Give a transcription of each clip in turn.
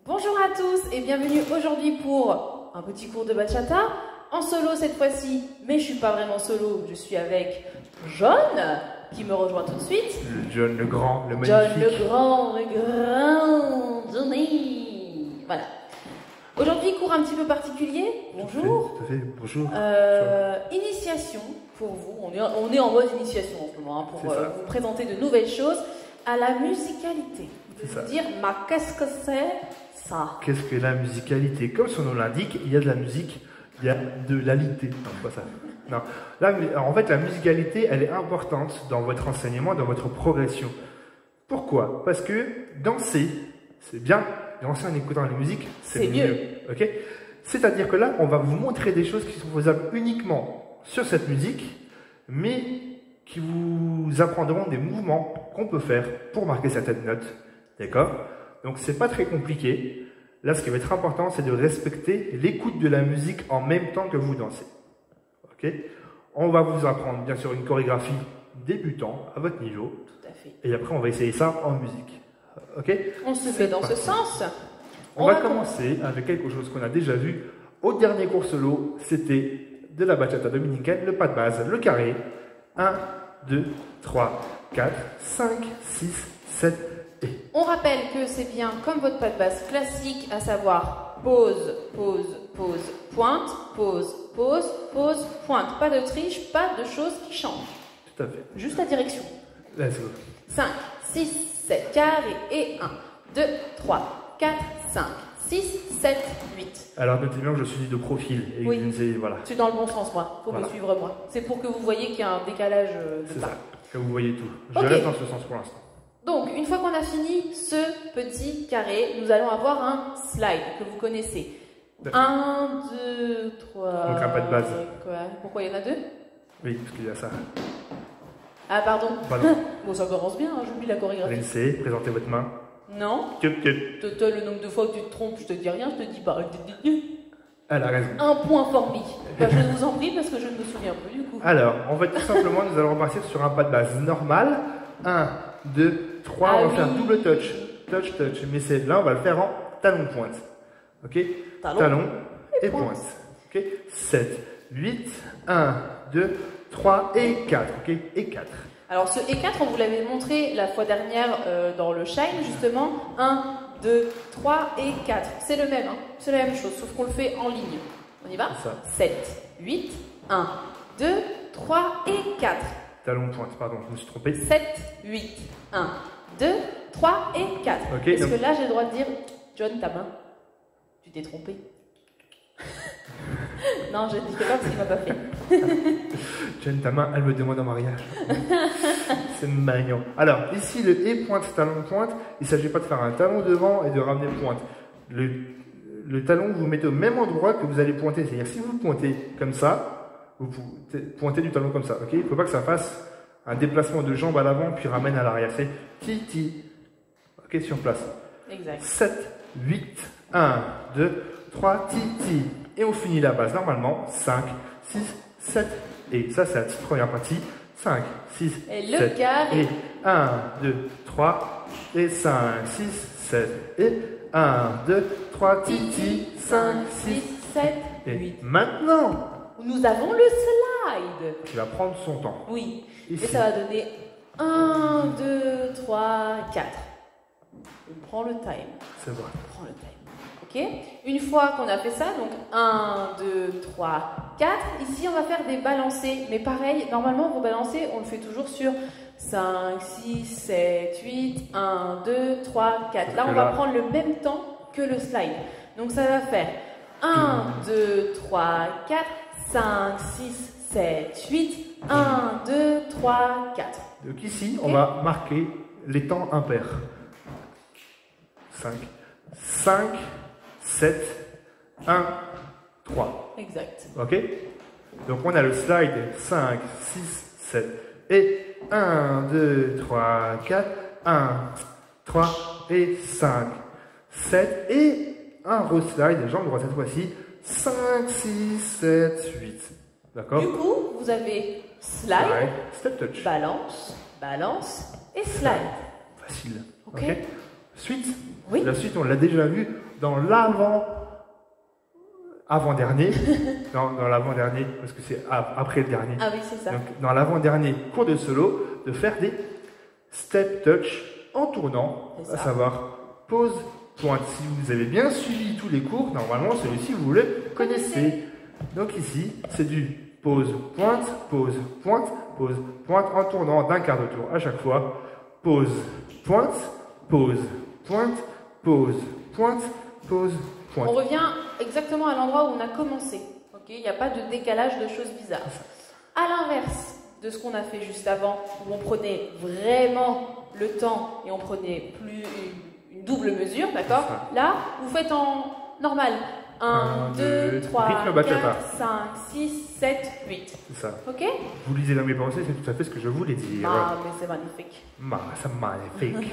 Bonjour à tous et bienvenue aujourd'hui pour un petit cours de bachata. En solo cette fois-ci, mais je suis pas vraiment solo, je suis avec John qui me rejoint tout de suite. John le grand, le magnifique. John le grand Johnny. Voilà. Aujourd'hui, cours un petit peu particulier. Bonjour. Tout à fait, bonjour. Initiation pour vous. On est en mode initiation en ce moment hein, pour vous présenter de nouvelles choses à la musicalité. Je vais vous dire, qu'est-ce que c'est ça? Qu'est-ce que la musicalité? Comme son nom l'indique, il y a de la musique, il y a de l'alité. Non, pas ça. Non. Là, en fait, la musicalité, elle est importante dans votre enseignement, dans votre progression. Pourquoi? Parce que danser, c'est bien. Danser en écoutant la musique, c'est mieux. Ok? C'est-à-dire que là, on va vous montrer des choses qui sont faisables uniquement sur cette musique, mais qui vous apprendront des mouvements qu'on peut faire pour marquer certaines notes. D'accord? Donc, c'est pas très compliqué. Là, ce qui va être important, c'est de respecter l'écoute de la musique en même temps que vous dansez. Ok? On va vous apprendre, bien sûr, une chorégraphie débutant à votre niveau. Tout à fait. Et après, on va essayer ça en musique. Ok? On se fait dans ce sens. On va commencer avec quelque chose qu'on a déjà vu au dernier cours solo. C'était de la bachata dominicaine, le pas de base, le carré. 1, 2, 3, 4, 5, 6, 7 et... On rappelle que c'est bien comme votre pas de base classique, à savoir pause, pause, pause, pointe, pause, pause, pause, pointe. Pas de triche, pas de choses qui changent. Tout à fait. Juste la direction. Let's go. 5, 6, 7, carré et 1, 2, 3, 4, 5, 6, 7, 8. Alors notez bien que je suis de profil. Et Oui. je ne sais, voilà. C'est dans le bon sens, moi. Faut me suivre, moi. C'est pour que vous voyez qu'il y a un décalage de C'est pas. ça, que vous voyez tout. Je Ok. reste dans ce sens pour l'instant. Donc, une fois qu'on a fini ce petit carré, nous allons avoir un slide que vous connaissez. 1, 2, 3... Donc un pas de base. Quoi? Pourquoi il y en a deux? Oui, parce qu'il y a ça. Ah, pardon. Pardon. Bon, ça commence bien, hein, j'oublie la chorégraphie. Rincez, présentez votre main. Non. Toi, le nombre de fois que tu te trompes, je te dis rien, je te dis pas. Elle a raison. Un point formique. Bah, je vous en prie parce que je ne me souviens plus du coup. Alors, en fait, tout simplement, nous allons repartir sur un pas de base normal. 1, 2, 3, Ah on va oui. faire double touch. Touch, touch. Mais là, on va le faire en talon-pointe. Ok? Talon et pointe. Ok? 7, 8, 1, 2, 3 et 4. Ok? Et 4. Alors ce E4, on vous l'avait montré la fois dernière dans le Shine, justement. 1, 2, 3 et 4. C'est le même, hein. C'est la même chose, sauf qu'on le fait en ligne. On y va? C'est ça. 7, 8, 1, 2, 3 et 4. Talon-pointe, pardon, je me suis trompé. 7, 8, 1, 2, 3 et 4. Ok, Est-ce donc- que là, j'ai le droit de dire, John, ta main, tu t'es trompé? Non, je ne dis pas parce qu'il m'a pas fait. Tiens, ta main, elle me demande en mariage. C'est mignon. Alors, ici, le et pointe, talon pointe, il ne s'agit pas de faire un talon devant et de ramener pointe. Le talon, vous mettez au même endroit que vous allez pointer. C'est-à-dire, si vous pointez comme ça, vous pointez du talon comme ça. Ok? Il ne faut pas que ça fasse un déplacement de jambe à l'avant puis ramène à l'arrière. C'est ti-ti. Ok, sur place. Exact. 7, 8, 1, 2, 3, ti-ti. Et on finit la base normalement. 5, 6, 7. Et ça, c'est la petite première partie. 5, 6, Et le 7. carré. Et 1, 2, 3. Et 5, 6, 7. Et 1, 2, 3, ti-ti. 5, 6, 7, et 8. maintenant, Nous avons le slide. tu vas prendre son temps. Oui. Ici. Et ça va donner 1, 2, 3, 4. On prend le time. C'est vrai. On prend le time. Ok? Une fois qu'on a fait ça, donc 1, 2, 3, 4. Ici, on va faire des balancés. Mais pareil, normalement, vos balancés, on le fait toujours sur 5, 6, 7, 8, 1, 2, 3, 4. Là, on va prendre le même temps que le slide. Donc, ça va faire 1, 2, 3, 4, 5, 6, 7, 8, 1, 2, 3, 4. Donc ici, Ok. on va marquer les temps impairs. 5, 5, 7, 1, 3. Exact. Ok? Donc on a le slide 5, 6, 7 et 1, 2, 3, 4, 1, 3 et 5, 7 et un reslide, jambe droite cette fois-ci, 5, 6, 7, 8. D'accord? Du coup, vous avez slide, Step touch. balance, balance et slide. Facile. Ok. Ok? suite. Oui. La suite, on l'a déjà vu dans avant-dernier. dans l'avant-dernier, parce que c'est après le dernier. Ah oui, c'est ça. Donc, dans l'avant-dernier cours de solo, de faire des step touch en tournant, à savoir pause, pointe. Si vous avez bien suivi tous les cours, normalement celui-ci vous le connaissez. Donc ici, c'est du pause, pointe, pause, pointe, pause, pointe en tournant d'un quart de tour à chaque fois. Pause, pointe, pause, pointe, pause, pointe, pause, pointe. On revient exactement à l'endroit où on a commencé. Il n'y a pas de décalage de choses bizarres. À l'inverse de ce qu'on a fait juste avant, où on prenait vraiment le temps et on prenait plus une double mesure, d'accord? Là, vous faites en normal. 1, 2, 3, 4, 5, 6, 7, 8. C'est ça. Ok? Vous lisez dans mes pensées, c'est tout à fait ce que je voulais dire. Ah, mais c'est magnifique. C'est magnifique.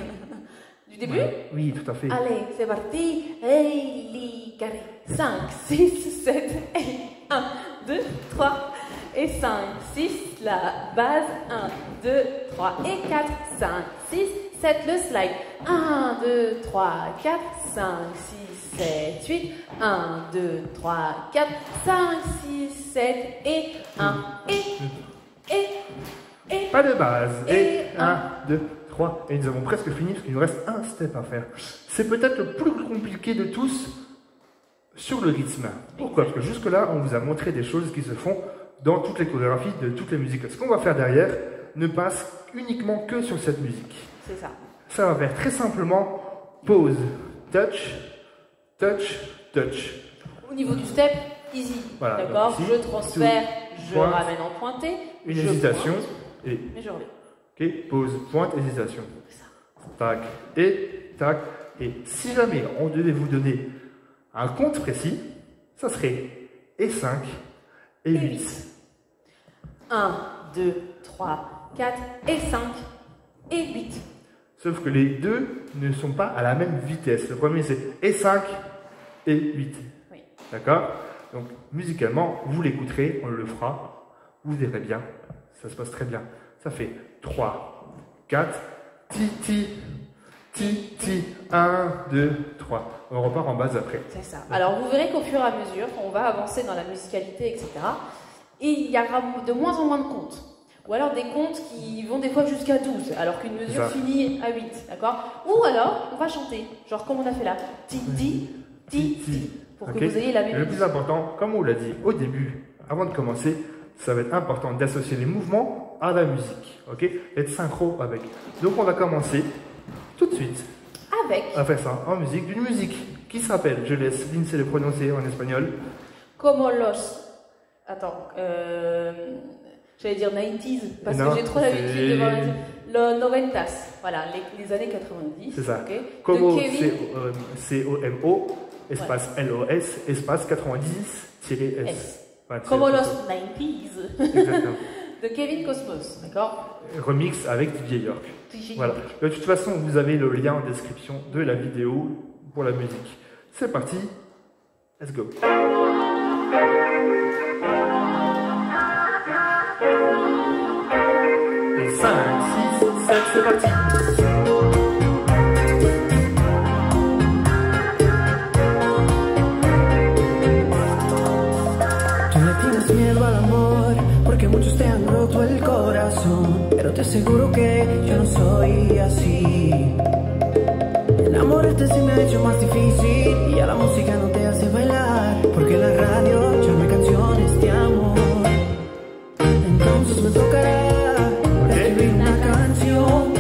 Du début? Oui, tout à fait. Allez, c'est parti. Hey, li, carré. 5, 6, 7, et 1, 2, 3, et 5, 6, la base. 1, 2, 3, et 4, 5, 6, 7, le slide. 1, 2, 3, 4, 5, 6, 7, 8. 1, 2, 3, 4, 5, 6, 7, et 1, et. Pas de base. Et 1, 2, 3. Et nous avons presque fini parce qu'il nous reste un step à faire. C'est peut-être le plus compliqué de tous sur le rythme. Pourquoi? Parce que jusque-là, on vous a montré des choses qui se font dans toutes les chorégraphies de toutes les musiques. Ce qu'on va faire derrière ne passe uniquement que sur cette musique. C'est ça. Ça va faire très simplement pause, touch, touch, touch. Au niveau du step, easy. Voilà, d'accord? ici, Je transfère, je pointe, ramène en pointé. Une hésitation. Pointe, Et mais je reviens. ok, pause, pointe, hésitation. C'est ça. Tac, et tac. Et si jamais on devait vous donner un compte précis, ça serait et 5 et 8. 1, 2, 3, 4 et 5 et 8. Sauf que les deux ne sont pas à la même vitesse. Le premier c'est et 5 et 8. Oui. D'accord? Donc musicalement, vous l'écouterez, on le fera, vous verrez bien, ça se passe très bien. Ça fait 3, 4, ti, ti, ti, 1, 2, 3. On repart en base après. C'est ça. Alors vous verrez qu'au fur et à mesure, on va avancer dans la musicalité, etc. Et il y aura de moins en moins de comptes. Ou alors des comptes qui vont des fois jusqu'à 12, alors qu'une mesure finit à 8, d'accord? Ou alors, on va chanter, genre comme on a fait là. Ti, ti, ti, ti. Pour que vous ayez la même. Le plus important, comme on l'a dit au début, avant de commencer, ça va être important d'associer les mouvements à la musique, ok? Être synchro avec. Donc on va commencer tout de suite à faire ça en musique, d'une musique qui s'appelle, je laisse Lindsay le prononcer en espagnol. Como los. Attends, j'allais dire 90s, parce que j'ai trop l'habitude de voir les 90s, voilà, les années 90. C'est ça. Okay. Como, C-O-M-O, espace L-O-S, espace 90-S. Voilà, Como los 90s. Exactement. De Kevin Cosmos, d'accord? Remix avec DJ York. Voilà. De toute façon, vous avez le lien en description de la vidéo pour la musique. C'est parti, let's go. Et 5, 6, 7, c'est parti. Tú le tienes miedo al amor, porque muchos te han roto el corazón, pero te aseguro que yo no soy así. Enamorarte se me ha hecho más difícil, y ya la música no te hace bailar, porque la radio llama canciones de amor. Entonces me tocará escribir una canción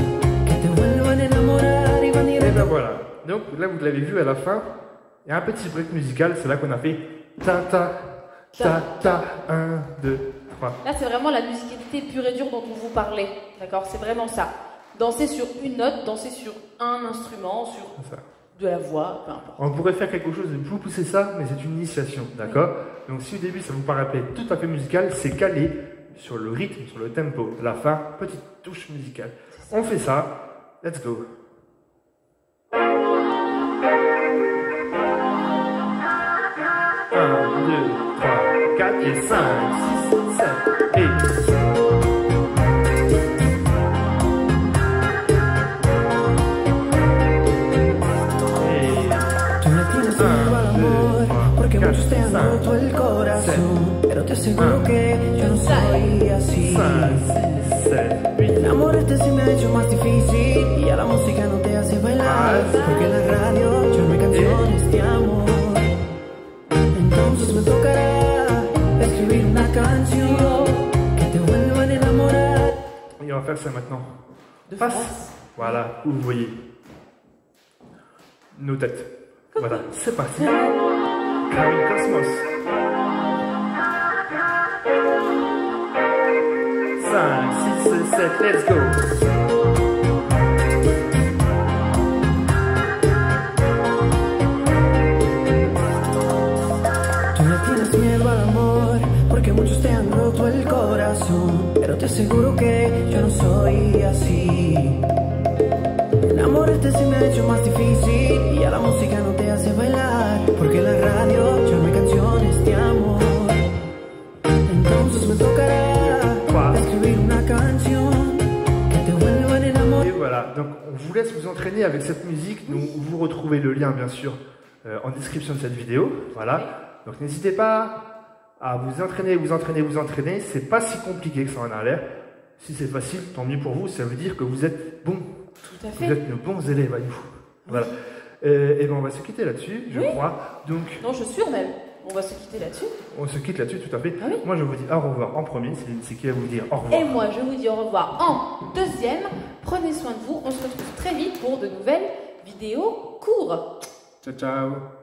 que te vuelva a enamorar y venir. Et ben voilà. Donc là, vous l'avez vu à la fin, il y a un petit break musical, c'est là qu'on a fait ta ta ta ta 1, 2, 3. Là, c'est vraiment la musicalité pure et dure dont on vous parlait, d'accord? C'est vraiment ça. Danser sur une note, danser sur un instrument, sur de la voix, peu importe. On pourrait faire quelque chose de plus poussé ça, mais c'est une initiation, d'accord? Donc si au début ça vous paraît tout à fait musical, c'est calé sur le rythme, sur le tempo. La fin, petite touche musicale. On fait ça, let's go. 1, 2, 3, 4 et 5, 6, 7 et 8. tienes miedo al amor, porque muchos te han roto el corazón, pero te aseguro que yo no soy así. 5, 6, 7, 8. Enamorarte se me ha hecho más difícil y a la música no te hace bailar, porque en la radio yo no hay canciones de amor. Entonces me tocará escribir una canción que te vuelva a enamorar. Et on va faire ça maintenant. De Face. face. Voilà, où vous voyez nos têtes. Voilà, c'est parti. Karine Cosmos. 5, 6, 7, let's go. Tú no tienes miedo al amor, porque muchos te han roto el corazón, pero te aseguro que yo no soy así. Enamorarte se me ha hecho más difícil y a la música no te hace bailar, porque en la radio ya no hay canciones de amor. Entonces me tocará escribir una canción que te vuelva a enamorar. Et voilà, donc on vous laisse vous entraîner avec cette musique. Donc vous retrouvez le lien bien sûr en description de cette vidéo. Voilà, donc n'hésitez pas à vous entraîner. C'est pas si compliqué que ça en a l'air. Si c'est facile, tant mieux pour vous. Ça veut dire que vous êtes bons. Tout à Vous fait. êtes nos bons élèves à nous. Voilà. Et ben on va se quitter là-dessus, je crois. Donc Non, je suis sûre même. On va se quitter là-dessus. on se quitte là-dessus, tout à fait. Ah oui. Moi je vous dis au revoir en premier. C'est qui va vous dire au revoir. Et moi, je vous dis au revoir en deuxième. Prenez soin de vous. On se retrouve très vite pour de nouvelles vidéos courtes. Ciao ciao.